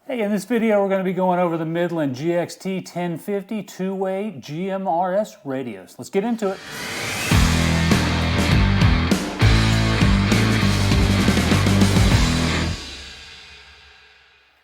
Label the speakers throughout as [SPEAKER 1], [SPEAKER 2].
[SPEAKER 1] Hey, in this video we're going to be going over the Midland GXT 1050 two-way GMRS radios. Let's get into it.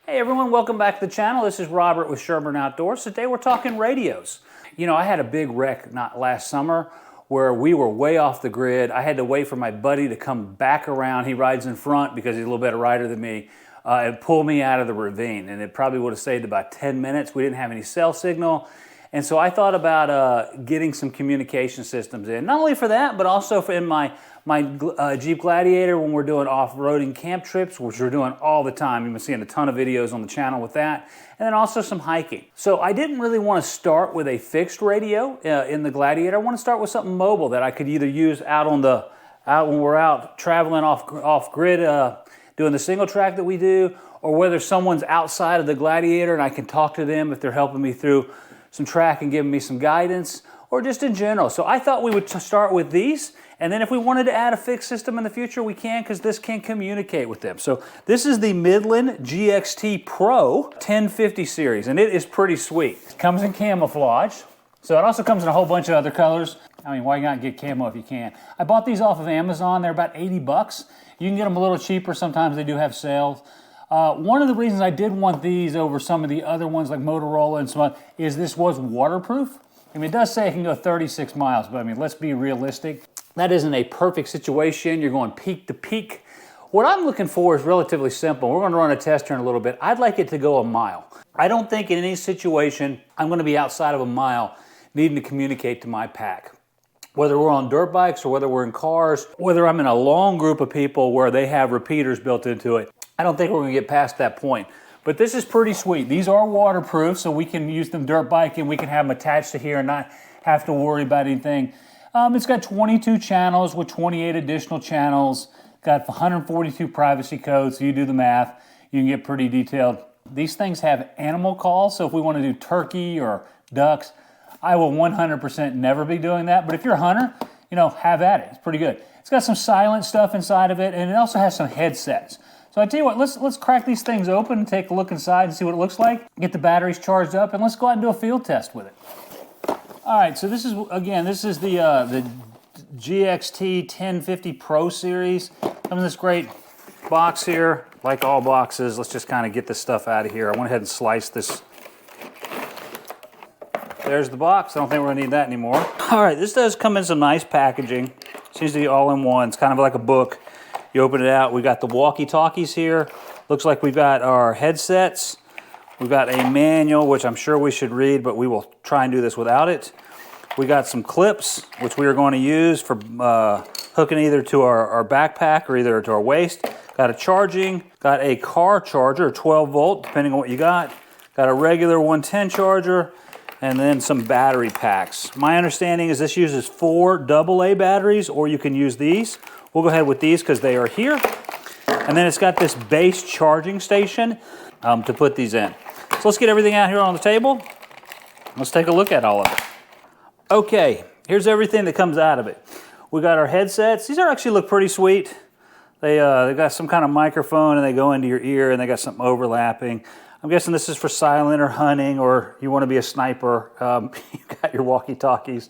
[SPEAKER 1] Hey everyone, welcome back to the channel. This is Robert with Sherburne Outdoors. Today we're talking radios. You know, I had a big wreck not last summer where we were way off the grid. I had to wait for my buddy to come back around. He rides in front because he's a little better rider than me. It pulled me out of the ravine, and it probably would have saved about 10 minutes. We didn't have any cell signal, and so I thought about getting some communication systems in. Not only for that, but also for in my Jeep Gladiator when we're doing off-roading camp trips, which we're doing all the time. You've been seeing a ton of videos on the channel with that, and then also some hiking. So I didn't really want to start with a fixed radio in the Gladiator. I want to start with something mobile that I could either use out when we're out traveling off-grid, doing the single track that we do, or whether someone's outside of the Gladiator and I can talk to them if they're helping me through some track and giving me some guidance, or just in general. So I thought we would start with these, and then if we wanted to add a fixed system in the future, we can, because this can communicate with them. So this is the Midland GXT Pro 1050 series, and it is pretty sweet. It comes in camouflage, so it also comes in a whole bunch of other colors. I mean, why not get camo if you can? I bought these off of Amazon. They're about 80 bucks. You can get them a little cheaper. Sometimes they do have sales. One of the reasons I did want these over some of the other ones like Motorola and so on is this was waterproof. I mean, it does say it can go 36 miles, but I mean, let's be realistic. That isn't a perfect situation. You're going peak to peak. What I'm looking for is relatively simple. We're going to run a test here in a little bit. I'd like it to go a mile. I don't think in any situation I'm going to be outside of a mile needing to communicate to my pack. Whether we're on dirt bikes or whether we're in cars, whether I'm in a long group of people where they have repeaters built into it, I don't think we're going to get past that point. But this is pretty sweet. These are waterproof, so we can use them dirt biking. We can have them attached to here and not have to worry about anything. It's got 22 channels with 28 additional channels. Got 142 privacy codes, so you do the math. You can get pretty detailed. These things have animal calls, so if we want to do turkey or ducks, I will 100% never be doing that, but if you're a hunter, you know, have at it. It's pretty good. It's got some silent stuff inside of it, and it also has some headsets. So I tell you what, let's crack these things open and take a look inside and see what it looks like. Get the batteries charged up, and let's go out and do a field test with it. All right, so this is, again, this is the GXT 1050 Pro series. Comes in this great box here. Like all boxes, let's just kind of get this stuff out of here. I went ahead and sliced this. There's the box. I don't think we're gonna need that anymore. All right, this does come in some nice packaging. Seems to be all in one. It's kind of like a book. You open it out, we got the walkie talkies here. Looks like we've got our headsets. We've got a manual, which I'm sure we should read, but we will try and do this without it. We got some clips, which we are going to use for hooking either to our backpack or either to our waist. Got a charging, got a car charger, 12 volt, depending on what you got. Got a regular 110 charger, and then some battery packs. My understanding is this uses 4 AA batteries, or you can use these. We'll go ahead with these because they are here. And then it's got this base charging station to put these in. So let's get everything out here on the table. Let's take a look at all of it. Okay, here's everything that comes out of it. We got our headsets. These actually look pretty sweet. They got some kind of microphone and they go into your ear and they got something overlapping. I'm guessing this is for silent or hunting, or you want to be a sniper. You got your walkie-talkies.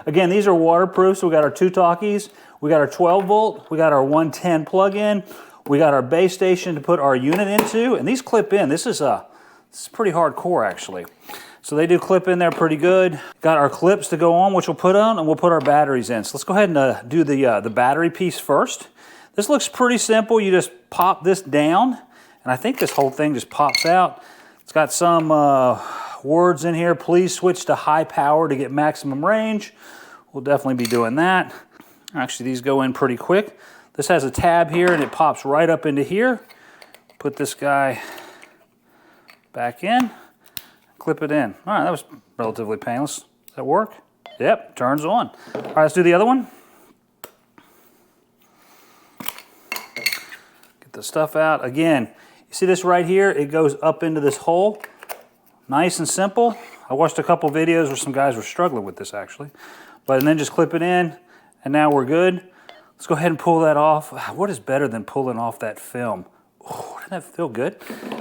[SPEAKER 1] Again, these are waterproof, so we got our 2 talkies. We got our 12 volt. We got our 110 plug-in. We got our base station to put our unit into, and these clip in. This is pretty hardcore, actually. So they do clip in there pretty good. Got our clips to go on, which we'll put on, and we'll put our batteries in. So let's go ahead and do the battery piece first. This looks pretty simple. You just pop this down. And I think this whole thing just pops out. It's got some words in here. Please switch to high power to get maximum range. We'll definitely be doing that. Actually, these go in pretty quick. This has a tab here and it pops right up into here. Put this guy back in, clip it in. All right, that was relatively painless. Does that work? Yep, turns on. All right, let's do the other one. Get the stuff out. Again, you see this right here? It goes up into this hole. Nice and simple. I watched a couple videos where some guys were struggling with this actually. And then just clip it in, and now we're good. Let's go ahead and pull that off. What is better than pulling off that film? Oh, that feel good?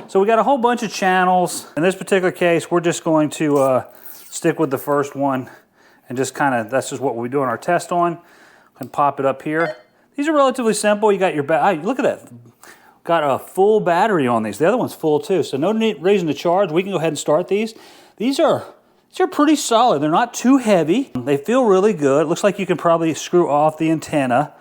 [SPEAKER 1] So we got a whole bunch of channels. In this particular case, we're just going to stick with the first one and just kind of, that's just what we're doing our test on. And pop it up here. These are relatively simple. You got your look at that. Got a full battery on these. The other one's full too, so no reason to charge. We can go ahead and start these. These are pretty solid. They're not too heavy. They feel really good. Looks like you can probably screw off the antenna.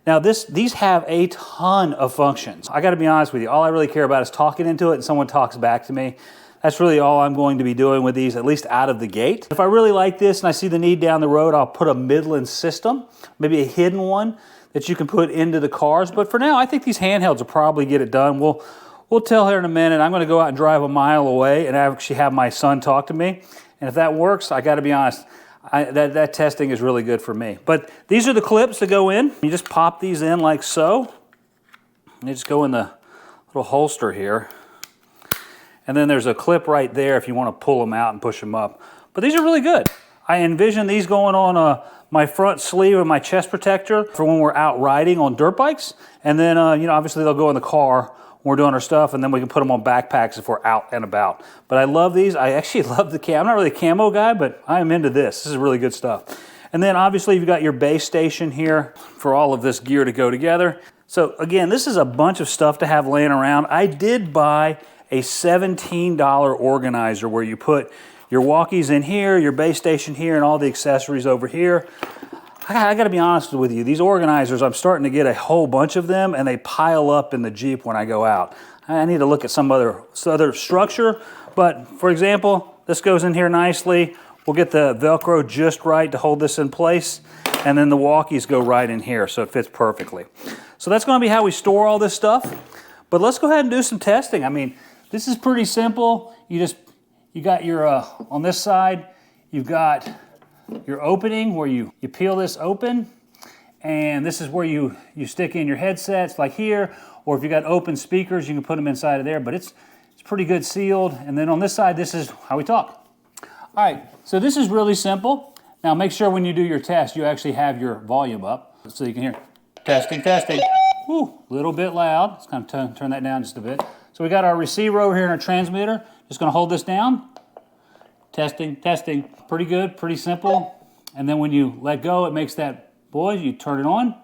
[SPEAKER 1] Now these have a ton of functions. I gotta be honest with you, all I really care about is talking into it and someone talks back to me. That's really all I'm going to be doing with these, at least out of the gate. If I really like this and I see the need down the road, I'll put a Midland system, maybe a hidden one that you can put into the cars. But for now, I think these handhelds will probably get it done. We'll tell here in a minute. I'm gonna go out and drive a mile away and actually have my son talk to me. And if that works, I gotta be honest, that testing is really good for me. But these are the clips that go in. You just pop these in like so. And they just go in the little holster here. And then there's a clip right there if you want to pull them out and push them up. But these are really good. I envision these going on my front sleeve of my chest protector for when we're out riding on dirt bikes. And then, you know, obviously they'll go in the car when we're doing our stuff, and then we can put them on backpacks if we're out and about. But I love these. I actually love the camo. I'm not really a camo guy, but I'm into this. This is really good stuff. And then obviously you've got your base station here for all of this gear to go together. So again, this is a bunch of stuff to have laying around. I did buy a $17 organizer where you put your walkies in here, your base station here, and all the accessories over here. I gotta be honest with you, these organizers, I'm starting to get a whole bunch of them and they pile up in the Jeep when I go out. I need to look at some other structure, but for example, this goes in here nicely. We'll get the Velcro just right to hold this in place, and then the walkies go right in here so it fits perfectly. So that's gonna be how we store all this stuff. But let's go ahead and do some testing. I mean, this is pretty simple. You got your, on this side, you've got your opening where you peel this open, and this is where you stick in your headsets like here, or if you got open speakers, you can put them inside of there, but it's pretty good sealed. And then on this side, this is how we talk. All right, so this is really simple. Now make sure when you do your test, you actually have your volume up so you can hear testing, testing. Whew, a little bit loud. Let's kind of turn that down just a bit. So we got our receiver over here and our transmitter. Just gonna hold this down. Testing, testing. Pretty good, pretty simple. And then when you let go, it makes that noise. You turn it on,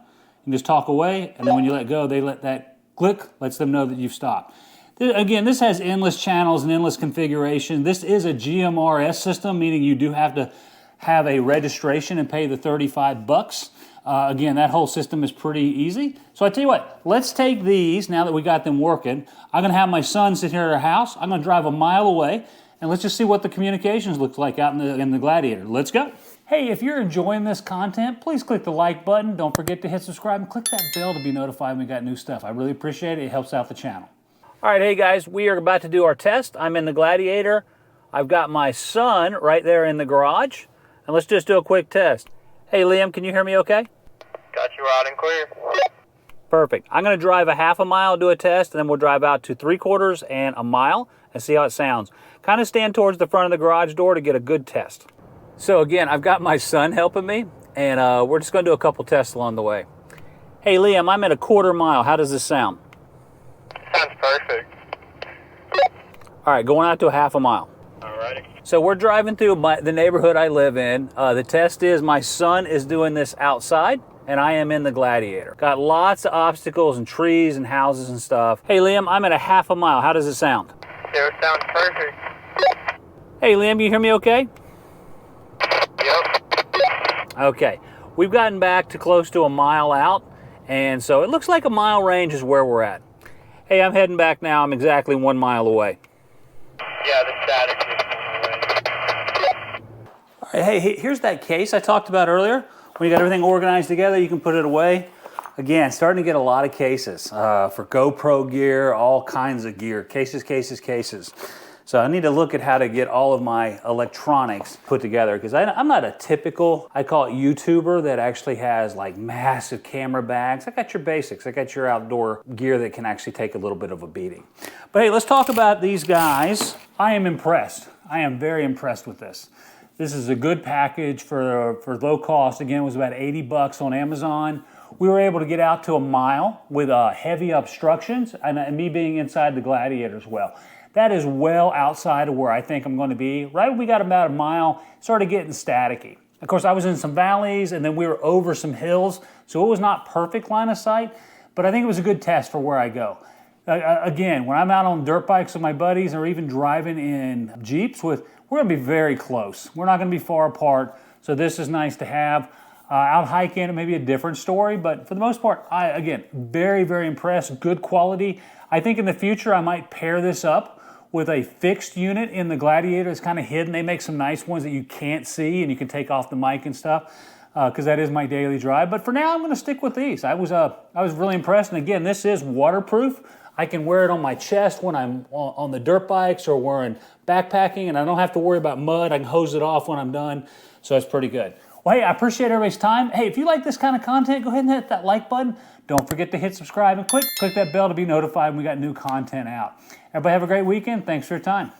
[SPEAKER 1] and just talk away. And then when you let go, they let that click, lets them know that you've stopped. Again, this has endless channels and endless configuration. This is a GMRS system, meaning you do have to have a registration and pay the 35 bucks. Again, that whole system is pretty easy. So I tell you what, let's take these, now that we got them working. I'm gonna have my son sit here at our house. I'm gonna drive a mile away, and let's just see what the communications looks like out in the Gladiator. Let's go. Hey, if you're enjoying this content, please click the like button. Don't forget to hit subscribe and click that bell to be notified when we got new stuff. I really appreciate it. It helps out the channel. All right, hey guys, we are about to do our test. I'm in the Gladiator. I've got my son right there in the garage, and let's just do a quick test. Hey, Liam, can you hear me okay?
[SPEAKER 2] Got you loud and clear.
[SPEAKER 1] Perfect. I'm going to drive a half a mile, do a test, and then we'll drive out to 3/4 and a mile and see how it sounds. Kind of stand towards the front of the garage door to get a good test. So again, I've got my son helping me, and we're just going to do a couple tests along the way. Hey, Liam, I'm at a 1/4 mile. How does this sound?
[SPEAKER 2] Sounds perfect.
[SPEAKER 1] All right, going out to a half a mile.
[SPEAKER 2] Alrighty.
[SPEAKER 1] So we're driving through the neighborhood I live in. The test is my son is doing this outside, and I am in the Gladiator. Got lots of obstacles and trees and houses and stuff. Hey, Liam, I'm at a half a mile. How does it sound?
[SPEAKER 2] It sounds perfect.
[SPEAKER 1] Hey, Liam, you hear me okay?
[SPEAKER 2] Yep.
[SPEAKER 1] Okay. We've gotten back to close to a mile out, and so it looks like a mile range is where we're at. Hey, I'm heading back now. I'm exactly 1 mile away.
[SPEAKER 2] Yeah, the static is
[SPEAKER 1] All right, hey, here's that case I talked about earlier. When you got everything organized together, you can put it away. Again, starting to get a lot of cases for GoPro gear, all kinds of gear. Cases, cases, cases. So I need to look at how to get all of my electronics put together, because I'm not a typical, I call it YouTuber, that actually has like massive camera bags. I got your basics. I got your outdoor gear that can actually take a little bit of a beating. But hey, let's talk about these guys. I am impressed. I am very impressed with this. This is a good package for low cost. Again, it was about 80 bucks on Amazon. we were able to get out to a mile with heavy obstructions and me being inside the Gladiator as well. That is well outside of where I think I'm going to be. Right when we got about a mile, started getting staticky. Of course, I was in some valleys and then we were over some hills, so it was not perfect line of sight, but I think it was a good test for where I go. Again, when I'm out on dirt bikes with my buddies or even driving in Jeeps we're going to be very close. We're not going to be far apart, so this is nice to have. Out hiking, it may be a different story, but for the most part, again, very, very impressed. Good quality. I think in the future, I might pair this up with a fixed unit in the Gladiator. It's kind of hidden. They make some nice ones that you can't see and you can take off the mic and stuff because that is my daily drive. But for now, I'm going to stick with these. I was really impressed. And again, this is waterproof. I can wear it on my chest when I'm on the dirt bikes or wearing backpacking, and I don't have to worry about mud. I can hose it off when I'm done. So it's pretty good. Well, hey, I appreciate everybody's time. Hey, if you like this kind of content, go ahead and hit that like button. Don't forget to hit subscribe and click that bell to be notified when we got new content out. Everybody have a great weekend. Thanks for your time.